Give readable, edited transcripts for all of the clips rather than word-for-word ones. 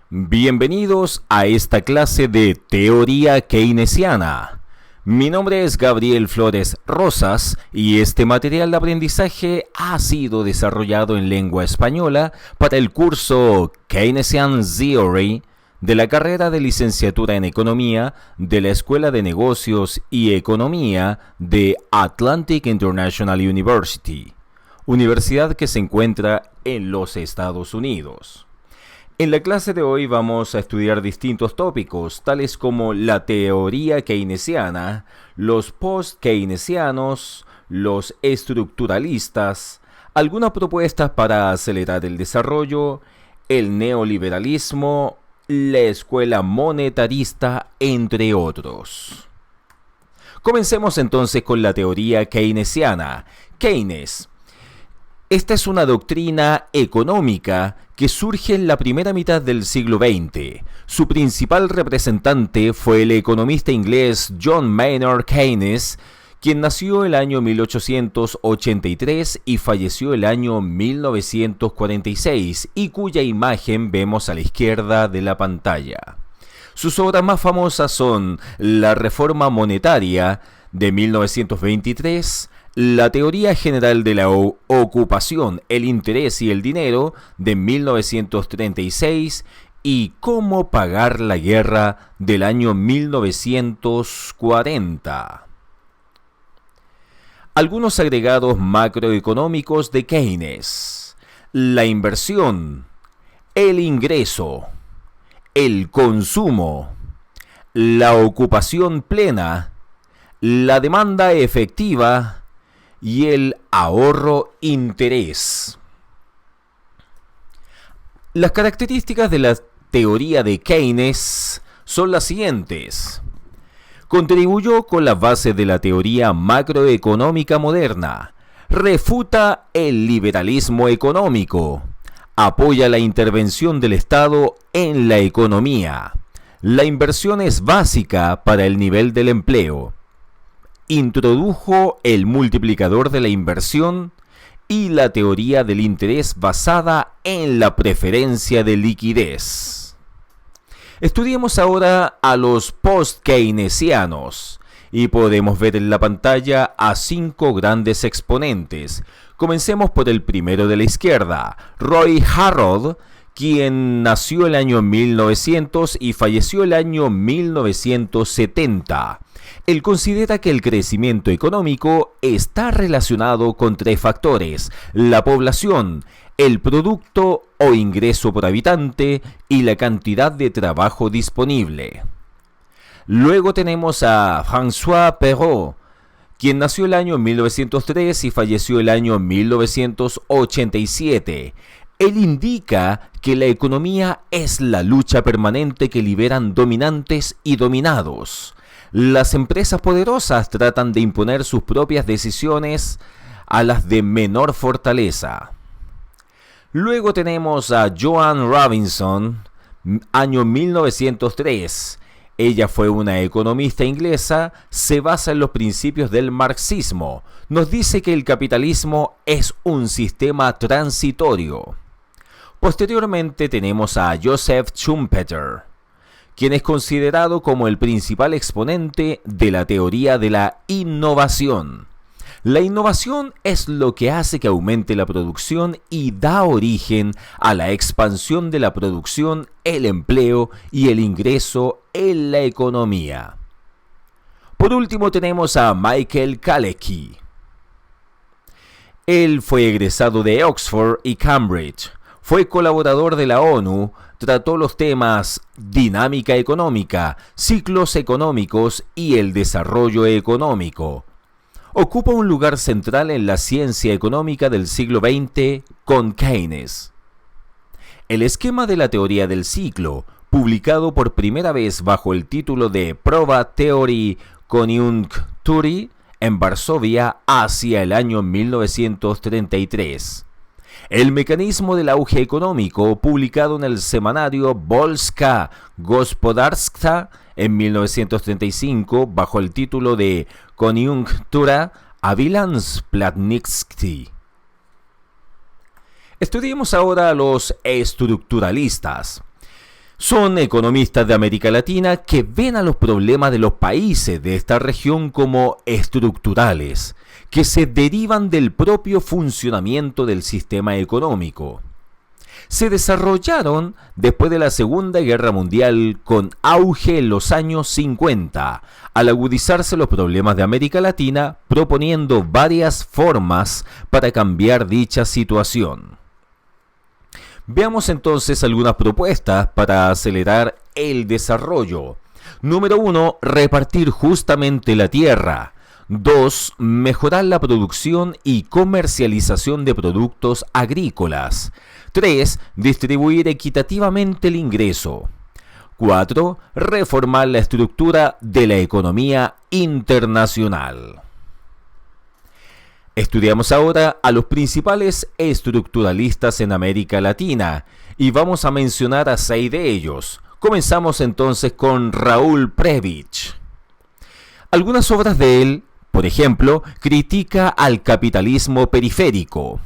Bienvenidos a esta clase de teoría keynesiana. Mi nombre es Gabriel Flores Rosas y este material de aprendizaje ha sido desarrollado en lengua española para el curso Keynesian Theory de la carrera de licenciatura en Economía de la Escuela de Negocios y Economía de Atlantic International University, universidad que se encuentra en los Estados Unidos. En la clase de hoy vamos a estudiar distintos tópicos, tales como la teoría keynesiana, los post-keynesianos, los estructuralistas, algunas propuestas para acelerar el desarrollo, el neoliberalismo, la escuela monetarista, entre otros. Comencemos entonces con la teoría keynesiana. Keynes. Esta es una doctrina económica que surge en la primera mitad del siglo XX. Su principal representante fue el economista inglés John Maynard Keynes, quien nació el año 1883 y falleció el año 1946, y cuya imagen vemos a la izquierda de la pantalla. Sus obras más famosas son La Reforma Monetaria, de 1923, La Teoría General de la Ocupación, el Interés y el Dinero, de 1936, y Cómo pagar la guerra, del año 1940. Algunos agregados macroeconómicos de Keynes: la inversión, el ingreso, el consumo, la ocupación plena, la demanda efectiva y el ahorro-interés. Las características de la teoría de Keynes son las siguientes. Contribuyó con las bases de la teoría macroeconómica moderna, refuta el liberalismo económico, apoya la intervención del Estado en la economía. La inversión es básica para el nivel del empleo. Introdujo el multiplicador de la inversión y la teoría del interés basada en la preferencia de liquidez. Estudiemos ahora a los post-keynesianos y podemos ver en la pantalla a 5 grandes exponentes. Comencemos por el primero de la izquierda, Roy Harrod, quien nació el año 1900 y falleció el año 1970. Él considera que el crecimiento económico está relacionado con 3 factores: la población, el producto o ingreso por habitante y la cantidad de trabajo disponible. Luego tenemos a François Perrault, quien nació el año 1903 y falleció el año 1987. Él indica que la economía es la lucha permanente que liberan dominantes y dominados. Las empresas poderosas tratan de imponer sus propias decisiones a las de menor fortaleza. Luego tenemos a Joan Robinson, año 1903. Ella fue una economista inglesa, se basa en los principios del marxismo. Nos dice que el capitalismo es un sistema transitorio. Posteriormente tenemos a Joseph Schumpeter, quien es considerado como el principal exponente de la teoría de la innovación. La innovación es lo que hace que aumente la producción y da origen a la expansión de la producción, el empleo y el ingreso en la economía. Por último tenemos a Michael Kalecki. Él fue egresado de Oxford y Cambridge. Fue colaborador de la ONU, trató los temas dinámica económica, ciclos económicos y el desarrollo económico. Ocupa un lugar central en la ciencia económica del siglo XX con Keynes. El esquema de la teoría del ciclo, publicado por primera vez bajo el título de Prova Theorii Koniunktury en Varsovia hacia el año 1933. El mecanismo del auge económico, publicado en el semanario Polska Gospodarska en 1935 bajo el título de Koniunktura a Bilansplatnictví. Estudiemos ahora a los estructuralistas. Son economistas de América Latina que ven a los problemas de los países de esta región como estructurales, que se derivan del propio funcionamiento del sistema económico. Se desarrollaron después de la Segunda Guerra Mundial con auge en los años 50, al agudizarse los problemas de América Latina, proponiendo varias formas para cambiar dicha situación. Veamos entonces algunas propuestas para acelerar el desarrollo. Número 1. Repartir justamente la tierra. 2. Mejorar la producción y comercialización de productos agrícolas. 3. Distribuir equitativamente el ingreso. 4. Reformar la estructura de la economía internacional. Estudiamos ahora a los principales estructuralistas en América Latina y vamos a mencionar a 6 de ellos. Comenzamos entonces con Raúl Prebisch. Algunas obras de él, por ejemplo, critica al capitalismo periférico,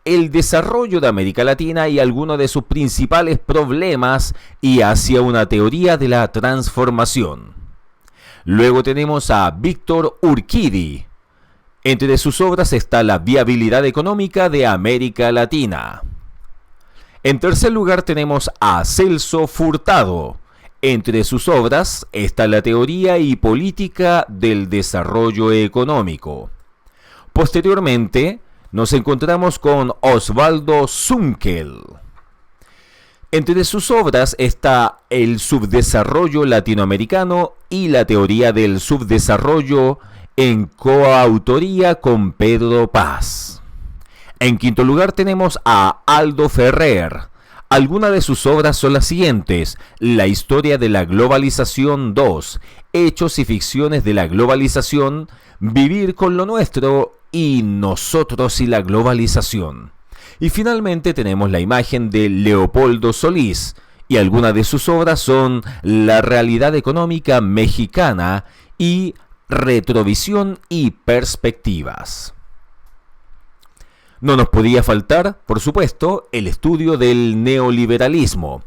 el desarrollo de América Latina y algunos de sus principales problemas y hacia una teoría de la transformación. Luego tenemos a Víctor Urquidi. Entre sus obras está la viabilidad económica de América Latina. En tercer lugar tenemos a Celso Furtado. Entre sus obras está la teoría y política del desarrollo económico. Posteriormente nos encontramos con Osvaldo Zunkel. Entre sus obras está el subdesarrollo latinoamericano y la teoría del subdesarrollo en coautoría con Pedro Paz. En quinto lugar tenemos a Aldo Ferrer. Algunas de sus obras son las siguientes: La historia de la globalización 2, Hechos y ficciones de la globalización, Vivir con lo nuestro y Nosotros y la globalización. Y finalmente tenemos la imagen de Leopoldo Solís, y algunas de sus obras son La realidad económica mexicana y Retrovisión y perspectivas. No nos podía faltar, por supuesto, el estudio del neoliberalismo.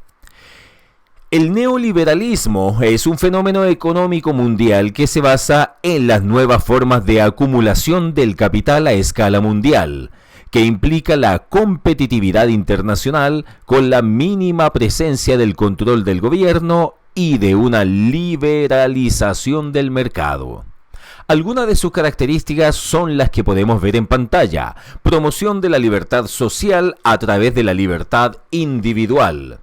El neoliberalismo es un fenómeno económico mundial que se basa en las nuevas formas de acumulación del capital a escala mundial, que implica la competitividad internacional con la mínima presencia del control del gobierno y de una liberalización del mercado. Algunas de sus características son las que podemos ver en pantalla: promoción de la libertad social a través de la libertad individual,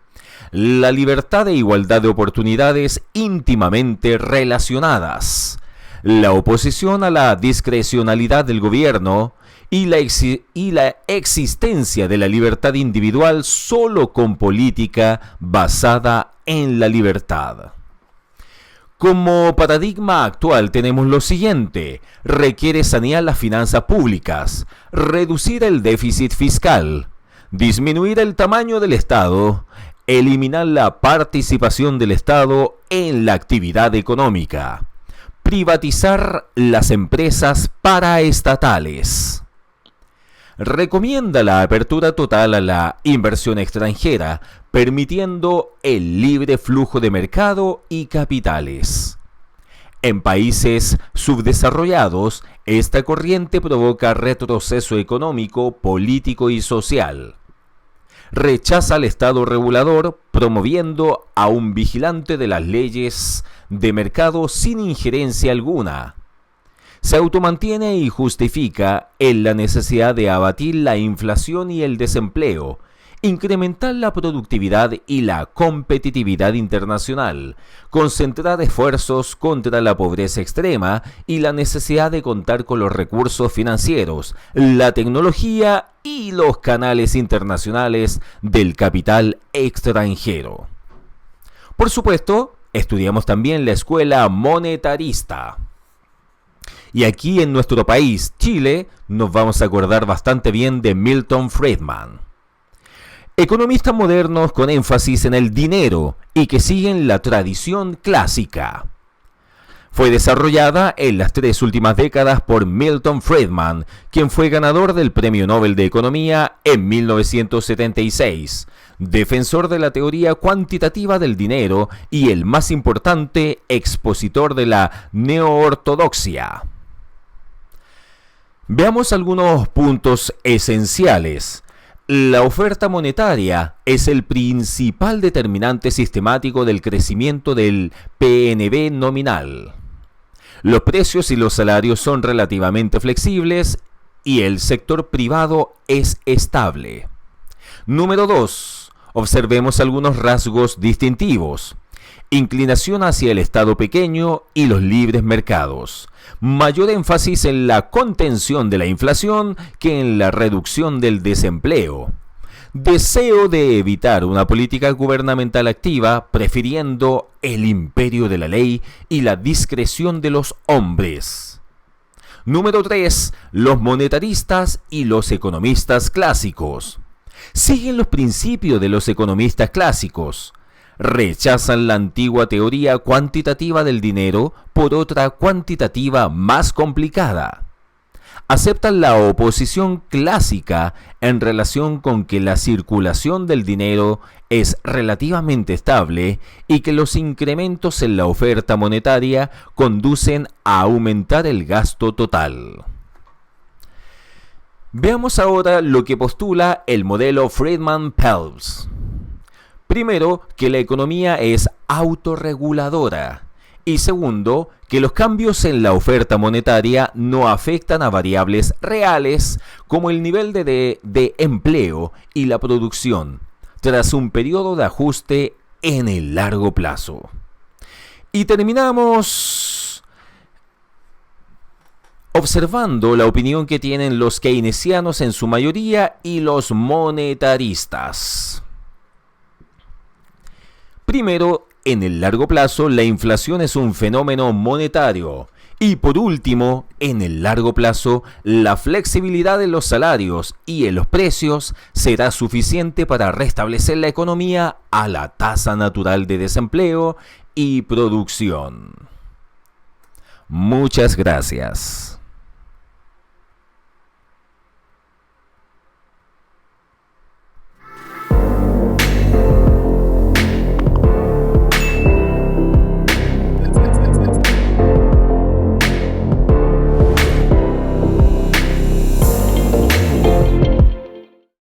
la libertad e igualdad de oportunidades íntimamente relacionadas, la oposición a la discrecionalidad del gobierno y la existencia de la libertad individual solo con política basada en la libertad. Como paradigma actual tenemos lo siguiente: requiere sanear las finanzas públicas, reducir el déficit fiscal, disminuir el tamaño del Estado, eliminar la participación del Estado en la actividad económica, privatizar las empresas paraestatales. Recomienda la apertura total a la inversión extranjera, permitiendo el libre flujo de mercado y capitales. En países subdesarrollados, esta corriente provoca retroceso económico, político y social. Rechaza al Estado regulador, promoviendo a un vigilante de las leyes de mercado sin injerencia alguna. Se automantiene y justifica en la necesidad de abatir la inflación y el desempleo, incrementar la productividad y la competitividad internacional, concentrar esfuerzos contra la pobreza extrema y la necesidad de contar con los recursos financieros, la tecnología y los canales internacionales del capital extranjero. Por supuesto, estudiamos también la escuela monetarista. Y aquí en nuestro país, Chile, nos vamos a acordar bastante bien de Milton Friedman. Economistas modernos con énfasis en el dinero y que siguen la tradición clásica. Fue desarrollada en las 3 últimas décadas por Milton Friedman, quien fue ganador del Premio Nobel de Economía en 1976, defensor de la teoría cuantitativa del dinero y el más importante expositor de la neoortodoxia. Veamos algunos puntos esenciales. La oferta monetaria es el principal determinante sistemático del crecimiento del PNB nominal. Los precios y los salarios son relativamente flexibles y el sector privado es estable. Número 2. Observemos algunos rasgos distintivos. Inclinación hacia el Estado pequeño y los libres mercados. Mayor énfasis en la contención de la inflación que en la reducción del desempleo. Deseo de evitar una política gubernamental activa, prefiriendo el imperio de la ley y la discreción de los hombres. Número 3. Los monetaristas y los economistas clásicos. Siguen los principios de los economistas clásicos. Rechazan la antigua teoría cuantitativa del dinero por otra cuantitativa más complicada. Aceptan la oposición clásica en relación con que la circulación del dinero es relativamente estable y que los incrementos en la oferta monetaria conducen a aumentar el gasto total. Veamos ahora lo que postula el modelo Friedman-Phelps. Primero, que la economía es autorreguladora. Y segundo, que los cambios en la oferta monetaria no afectan a variables reales como el nivel de empleo y la producción, tras un periodo de ajuste en el largo plazo. Y terminamos observando la opinión que tienen los keynesianos en su mayoría y los monetaristas. Primero, en el largo plazo, la inflación es un fenómeno monetario. Y por último, en el largo plazo, la flexibilidad de los salarios y en los precios será suficiente para restablecer la economía a la tasa natural de desempleo y producción. Muchas gracias.